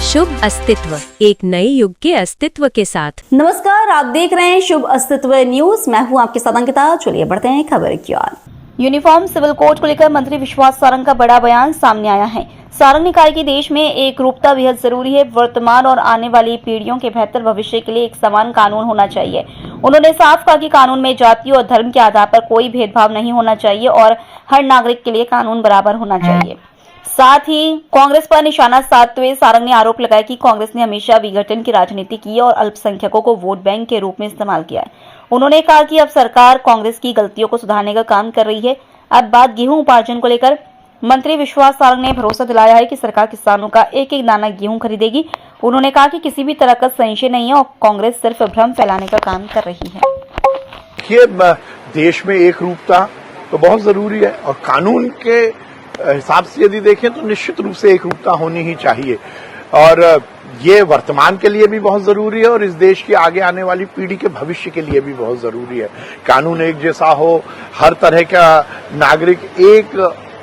शुभ अस्तित्व, एक नए युग के अस्तित्व के साथ। नमस्कार, आप देख रहे हैं शुभ अस्तित्व न्यूज। मैं हूं आपके साथ अंकिता। चलिए बढ़ते हैं खबर की ओर। यूनिफॉर्म सिविल कोड को लेकर मंत्री विश्वास सारंग का बड़ा बयान सामने आया है। सारंग ने कहा कि देश में एक रूपता बेहद जरूरी है। वर्तमान और आने वाली पीढ़ियों के बेहतर भविष्य के लिए एक समान कानून होना चाहिए। उन्होंने साफ कहा कि कानून में जाति और धर्म के आधार पर कोई भेदभाव नहीं होना चाहिए और हर नागरिक के लिए कानून बराबर होना चाहिए। साथ ही कांग्रेस पर निशाना साधते हुए सारंग ने आरोप लगाया कि कांग्रेस ने हमेशा विघटन की राजनीति की और अल्पसंख्यकों को वोट बैंक के रूप में इस्तेमाल किया है। उन्होंने कहा कि अब सरकार कांग्रेस की गलतियों को सुधारने का काम कर रही है। अब बात गेहूं उपार्जन को लेकर मंत्री विश्वास सारंग ने भरोसा दिलाया है कि सरकार किसानों का एक एक दाना गेहूं खरीदेगी। उन्होंने कहा कि किसी भी तरह का संशय नहीं है और कांग्रेस सिर्फ भ्रम फैलाने का काम कर रही है। देखिए, देश में एक रूपता तो बहुत जरूरी है और कानून के हिसाब से यदि देखें तो निश्चित रूप से एक रूपता होनी ही चाहिए और ये वर्तमान के लिए भी बहुत जरूरी है और इस देश की आगे आने वाली पीढ़ी के भविष्य के लिए भी बहुत जरूरी है। कानून एक जैसा हो, हर तरह का नागरिक एक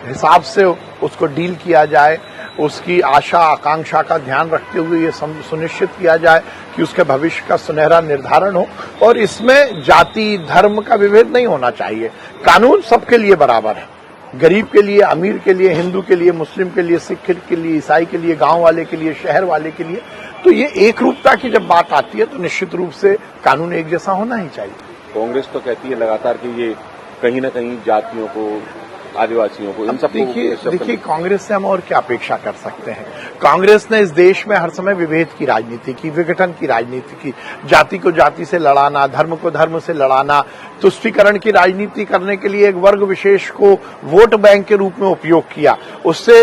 हिसाब से उसको डील किया जाए, उसकी आशा आकांक्षा का ध्यान रखते हुए ये सुनिश्चित किया जाए कि उसके भविष्य का सुनहरा निर्धारण हो और इसमें जाति धर्म का विभेद नहीं होना चाहिए। कानून सबके लिए बराबर है, गरीब के लिए, अमीर के लिए, हिंदू के लिए, मुस्लिम के लिए, सिख के लिए, ईसाई के लिए, गांव वाले के लिए, शहर वाले के लिए। तो ये एक रूपता की जब बात आती है तो निश्चित रूप से कानून एक जैसा होना ही चाहिए। कांग्रेस तो कहती है लगातार कि ये कहीं न कहीं जातियों को, आदिवासियों को, इन सबको देखिए कांग्रेस से हम और क्या अपेक्षा कर सकते हैं। कांग्रेस ने इस देश में हर समय विभेद की राजनीति की, विघटन की राजनीति की, जाति को जाति से लड़ाना, धर्म को धर्म से लड़ाना, तुष्टीकरण की राजनीति करने के लिए एक वर्ग विशेष को वोट बैंक के रूप में उपयोग किया। उससे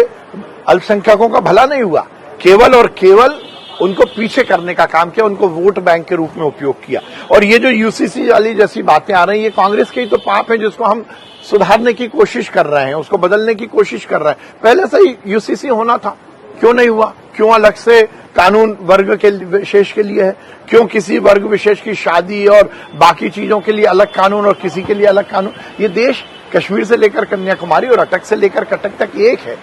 अल्पसंख्यकों का भला नहीं हुआ, केवल और केवल उनको पीछे करने का काम किया, उनको वोट बैंक के रूप में उपयोग किया। और ये जो यूसीसी वाली जैसी बातें आ रही है, ये कांग्रेस के ही तो पाप है जिसको हम सुधारने की कोशिश कर रहे हैं, उसको बदलने की कोशिश कर रहे हैं। पहले से ही यूसीसी होना था, क्यों नहीं हुआ? क्यों अलग से कानून वर्ग के विशेष के लिए है? क्यों किसी वर्ग विशेष की शादी और बाकी चीजों के लिए अलग कानून और किसी के लिए अलग कानून? ये देश कश्मीर से लेकर कन्याकुमारी और अटक से लेकर कटक तक एक है।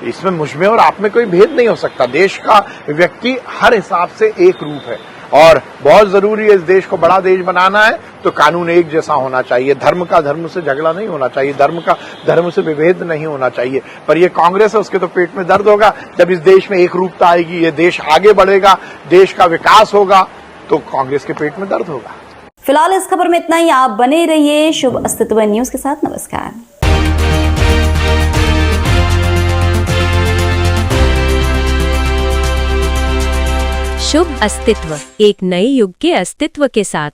इसमें मुझमें और आप में कोई भेद नहीं हो सकता। देश का व्यक्ति हर हिसाब से एक रूप है और बहुत जरूरी है। इस देश को बड़ा देश बनाना है तो कानून एक जैसा होना चाहिए। धर्म का धर्म से झगड़ा नहीं होना चाहिए, धर्म का धर्म से विभेद नहीं होना चाहिए। पर ये कांग्रेस है, उसके तो पेट में दर्द होगा। जब इस देश में एक रूपता आएगी, ये देश आगे बढ़ेगा, देश का विकास होगा, तो कांग्रेस के पेट में दर्द होगा। फिलहाल इस खबर में इतना ही। आप बने रहिए शुभ अस्तित्व न्यूज के साथ। नमस्कार। शुभ अस्तित्व, एक नए युग के अस्तित्व के साथ।